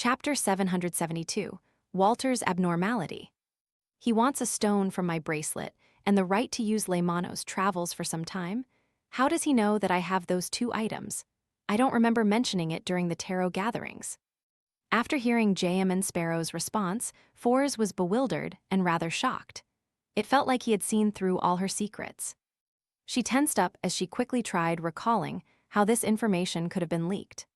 Chapter 772, Walter's Abnormality. He wants a stone from my bracelet, and the right to use Lemanos travels for some time. How does he know that I have those two items? I don't remember mentioning it during the tarot gatherings. After hearing J.M. and Sparrow's response, Fours was bewildered and rather shocked. It felt like he had seen through all her secrets. She tensed up as she quickly tried recalling how this information could have been leaked.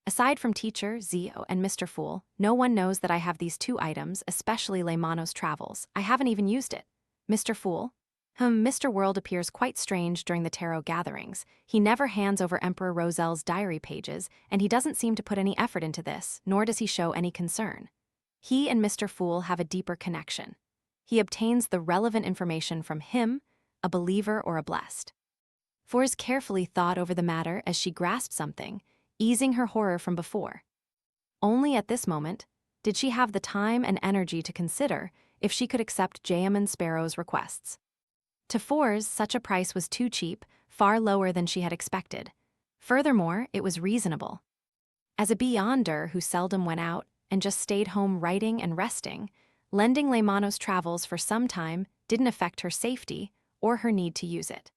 Aside from teacher, Zio, and Mr. Fool, no one knows that I have these two items, especially Lemanos travels. I haven't even used it. Mr. Fool? Mr. World appears quite strange during the tarot gatherings. He never hands over Emperor Roselle's diary pages, and he doesn't seem to put any effort into this, nor does he show any concern. He and Mr. Fool have a deeper connection. He obtains the relevant information from him, a believer or a blessed. Fours carefully thought over the matter as she grasped something, easing her horror from before. Only at this moment did she have the time and energy to consider if she could accept J.M. and Sparrow's requests. To Fours, such a price was too cheap, far lower than she had expected. Furthermore, it was reasonable. As a beyonder who seldom went out and just stayed home writing and resting, lending Lemanos travels for some time didn't affect her safety or her need to use it.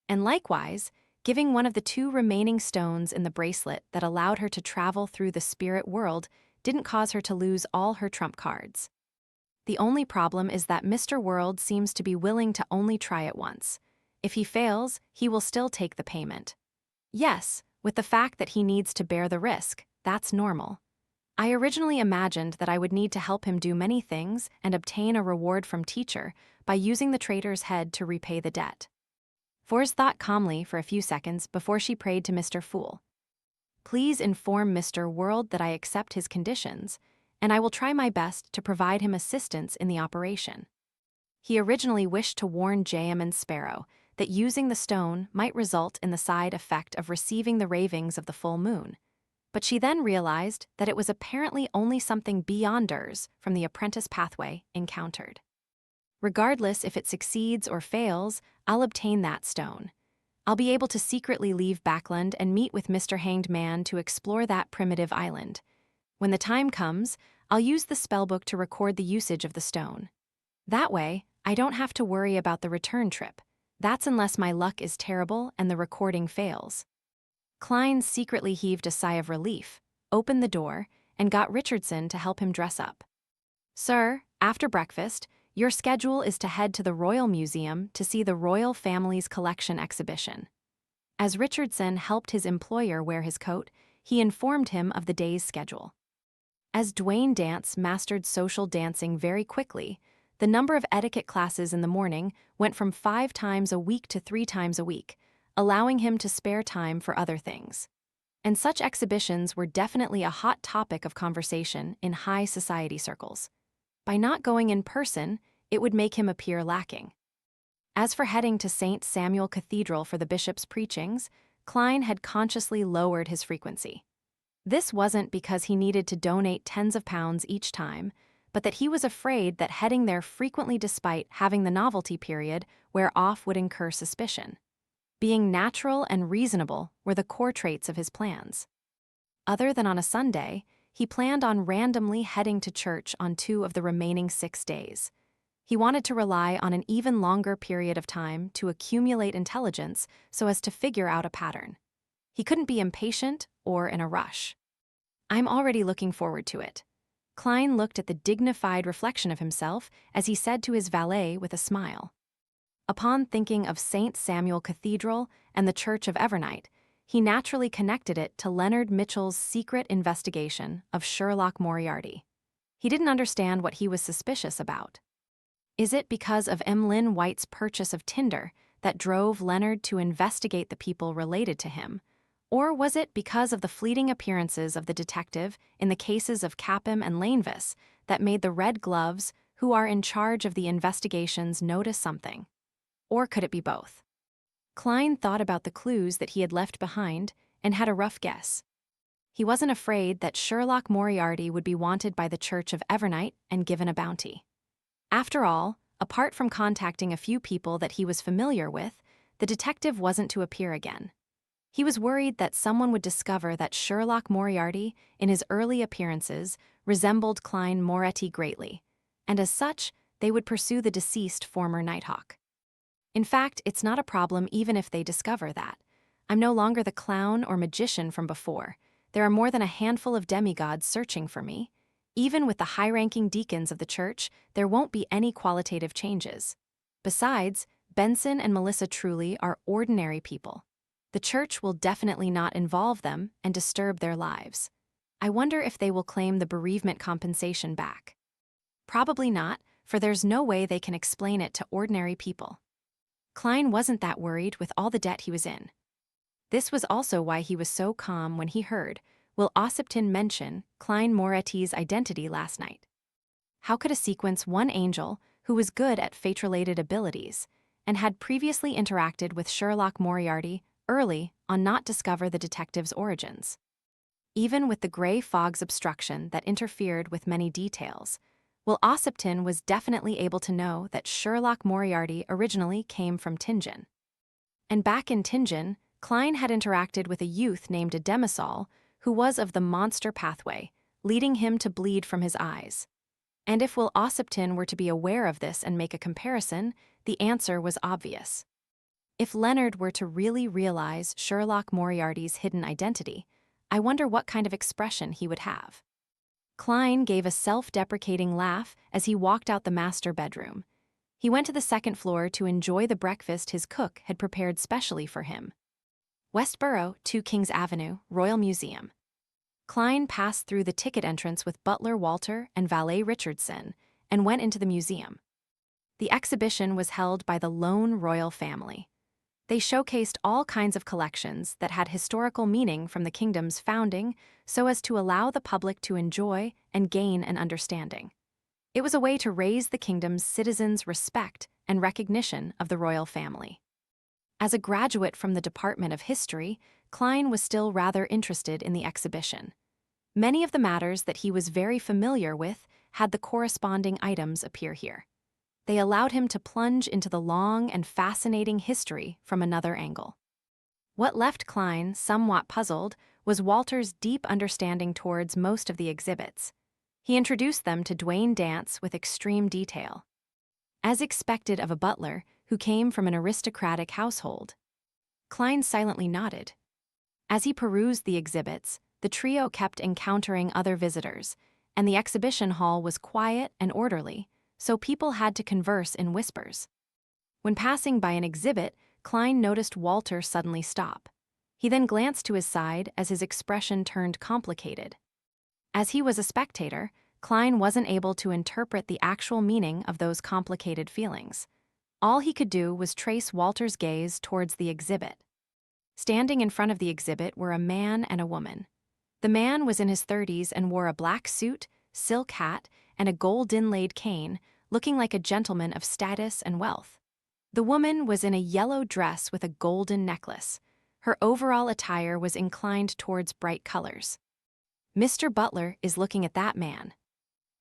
And likewise, giving one of the two remaining stones in the bracelet that allowed her to travel through the spirit world didn't cause her to lose all her trump cards. The only problem is that Mr. World seems to be willing to only try it once. If he fails, he will still take the payment. Yes, with the fact that he needs to bear the risk, that's normal. I originally imagined that I would need to help him do many things and obtain a reward from teacher by using the traitor's head to repay the debt. Fours thought calmly for a few seconds before she prayed to Mr. Fool. Please inform Mr. World that I accept his conditions, and I will try my best to provide him assistance in the operation. He originally wished to warn J.M. and Sparrow that using the stone might result in the side effect of receiving the ravings of the full moon, but she then realized that it was apparently only something beyonders from the apprentice pathway encountered. Regardless if it succeeds or fails, I'll obtain that stone. I'll be able to secretly leave Backland and meet with Mr. Hanged Man to explore that primitive island. When the time comes, I'll use the spellbook to record the usage of the stone. That way, I don't have to worry about the return trip. That's unless my luck is terrible and the recording fails. Klein secretly heaved a sigh of relief, opened the door, and got Richardson to help him dress up. Sir, after breakfast, your schedule is to head to the Royal Museum to see the Royal Family's Collection exhibition. As Richardson helped his employer wear his coat, he informed him of the day's schedule. As Dwayne Dance mastered social dancing very quickly, the number of etiquette classes in the morning went from 5 times a week to 3 times a week, allowing him to spare time for other things. And such exhibitions were definitely a hot topic of conversation in high society circles. By not going in person, it would make him appear lacking. As for heading to St. Samuel Cathedral for the bishop's preachings, Klein had consciously lowered his frequency. This wasn't because he needed to donate tens of pounds each time, but that he was afraid that heading there frequently despite having the novelty period wear off would incur suspicion. Being natural and reasonable were the core traits of his plans. Other than on a Sunday, he planned on randomly heading to church on 2 of the remaining 6 days. He wanted to rely on an even longer period of time to accumulate intelligence so as to figure out a pattern. He couldn't be impatient or in a rush. I'm already looking forward to it. Klein looked at the dignified reflection of himself as he said to his valet with a smile. Upon thinking of St. Samuel Cathedral and the Church of Evernight, he naturally connected it to Leonard Mitchell's secret investigation of Sherlock Moriarty. He didn't understand what he was suspicious about. Is it because of Emlyn White's purchase of Tinder that drove Leonard to investigate the people related to him? Or was it because of the fleeting appearances of the detective in the cases of Capham and Lanevis that made the Red Gloves, who are in charge of the investigations, notice something? Or could it be both? Klein thought about the clues that he had left behind and had a rough guess. He wasn't afraid that Sherlock Moriarty would be wanted by the Church of Evernight and given a bounty. After all, apart from contacting a few people that he was familiar with, the detective wasn't to appear again. He was worried that someone would discover that Sherlock Moriarty, in his early appearances, resembled Klein Moretti greatly, and as such, they would pursue the deceased former Nighthawk. In fact, it's not a problem even if they discover that. I'm no longer the clown or magician from before. There are more than a handful of demigods searching for me. Even with the high-ranking deacons of the church, there won't be any qualitative changes. Besides, Benson and Melissa Truly are ordinary people. The church will definitely not involve them and disturb their lives. I wonder if they will claim the bereavement compensation back. Probably not, for there's no way they can explain it to ordinary people. Klein wasn't that worried with all the debt he was in. This was also why he was so calm when he heard Will Ossipton mention Klein Moretti's identity last night. How could a sequence one angel, who was good at fate-related abilities, and had previously interacted with Sherlock Moriarty early on, not discover the detective's origins? Even with the gray fog's obstruction that interfered with many details, Will Ossipton was definitely able to know that Sherlock Moriarty originally came from Tingen. And back in Tingen, Klein had interacted with a youth named Ademisol, who was of the monster pathway, leading him to bleed from his eyes. And if Will Ossipton were to be aware of this and make a comparison, the answer was obvious. If Leonard were to really realize Sherlock Moriarty's hidden identity, I wonder what kind of expression he would have. Klein gave a self-deprecating laugh as he walked out the master bedroom. He went to the second floor to enjoy the breakfast his cook had prepared specially for him. Westboro, 2 Kings Avenue, Royal Museum. Klein passed through the ticket entrance with butler Walter and valet Richardson and went into the museum. The exhibition was held by the lone royal family. They showcased all kinds of collections that had historical meaning from the kingdom's founding so as to allow the public to enjoy and gain an understanding. It was a way to raise the kingdom's citizens' respect and recognition of the royal family. As a graduate from the Department of History, Klein was still rather interested in the exhibition. Many of the matters that he was very familiar with had the corresponding items appear here. They allowed him to plunge into the long and fascinating history from another angle. What left Klein somewhat puzzled was Walter's deep understanding towards most of the exhibits. He introduced them to Dwayne Dance with extreme detail. As expected of a butler who came from an aristocratic household, Klein silently nodded. As he perused the exhibits, the trio kept encountering other visitors, and the exhibition hall was quiet and orderly, so people had to converse in whispers. When passing by an exhibit, Klein noticed Walter suddenly stop. He then glanced to his side as his expression turned complicated. As he was a spectator, Klein wasn't able to interpret the actual meaning of those complicated feelings. All he could do was trace Walter's gaze towards the exhibit. Standing in front of the exhibit were a man and a woman. The man was in his 30s and wore a black suit, silk hat, and a gold-inlaid cane, looking like a gentleman of status and wealth. The woman was in a yellow dress with a golden necklace. Her overall attire was inclined towards bright colors. Mr. Butler is looking at that man.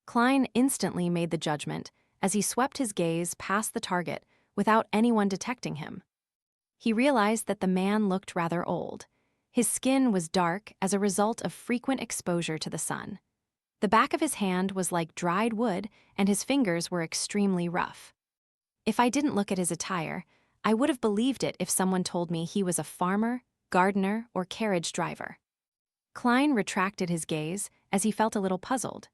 Klein instantly made the judgment as he swept his gaze past the target without anyone detecting him. He realized that the man looked rather old. His skin was dark as a result of frequent exposure to the sun. The back of his hand was like dried wood, and his fingers were extremely rough. If I didn't look at his attire, I would have believed it if someone told me he was a farmer, gardener, or carriage driver. Klein retracted his gaze as he felt a little puzzled.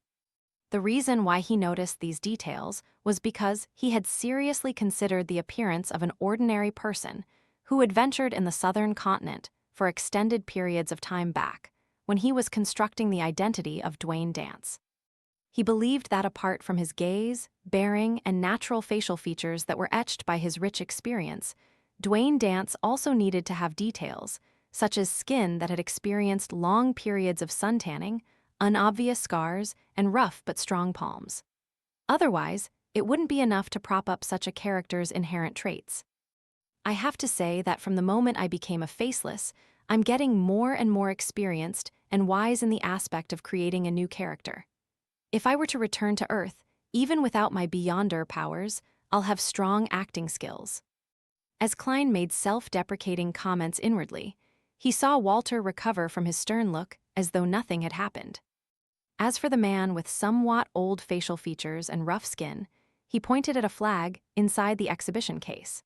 The reason why he noticed these details was because he had seriously considered the appearance of an ordinary person who had ventured in the southern continent for extended periods of time back, when he was constructing the identity of Dwayne Dance. He believed that apart from his gaze, bearing, and natural facial features that were etched by his rich experience, Dwayne Dance also needed to have details, such as skin that had experienced long periods of suntanning, unobvious scars, and rough but strong palms. Otherwise, it wouldn't be enough to prop up such a character's inherent traits. I have to say that from the moment I became a faceless, I'm getting more and more experienced and wise in the aspect of creating a new character. If I were to return to Earth, even without my Beyonder powers, I'll have strong acting skills. As Klein made self-deprecating comments inwardly, He saw Walter recover from his stern look as though nothing had happened. As for the man with somewhat old facial features and rough skin, he pointed at a flag inside the exhibition case.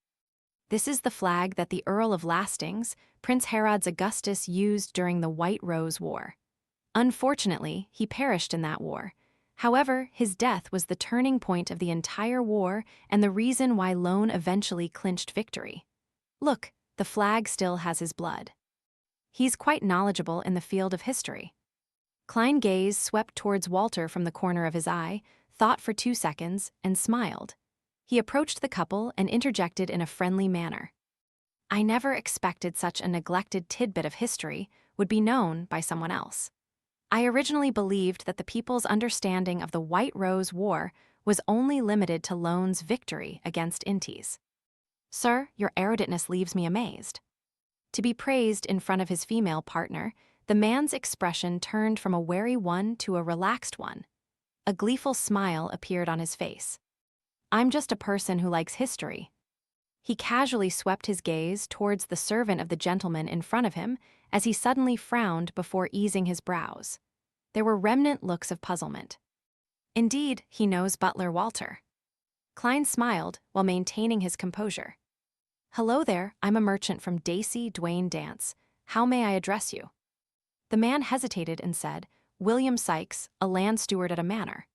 This is the flag that the Earl of Lastings, Prince Herod's Augustus, used during the White Rose War. Unfortunately, he perished in that war. However, his death was the turning point of the entire war and the reason why Lone eventually clinched victory. Look, the flag still has his blood. He's quite knowledgeable in the field of history. Klein's gaze swept towards Walter from the corner of his eye, thought for 2 seconds, and smiled. He approached the couple and interjected in a friendly manner. I never expected such a neglected tidbit of history would be known by someone else. I originally believed that the people's understanding of the White Rose War was only limited to Lone's victory against Intis. Sir, your eruditeness leaves me amazed. To be praised in front of his female partner, the man's expression turned from a wary one to a relaxed one. A gleeful smile appeared on his face. I'm just a person who likes history. He casually swept his gaze towards the servant of the gentleman in front of him as he suddenly frowned before easing his brows. There were remnant looks of puzzlement. Indeed, he knows butler Walter. Klein smiled while maintaining his composure. Hello there, I'm a merchant from Dacey Dwayne Dance. How may I address you? The man hesitated and said, William Sykes, a land steward at a manor.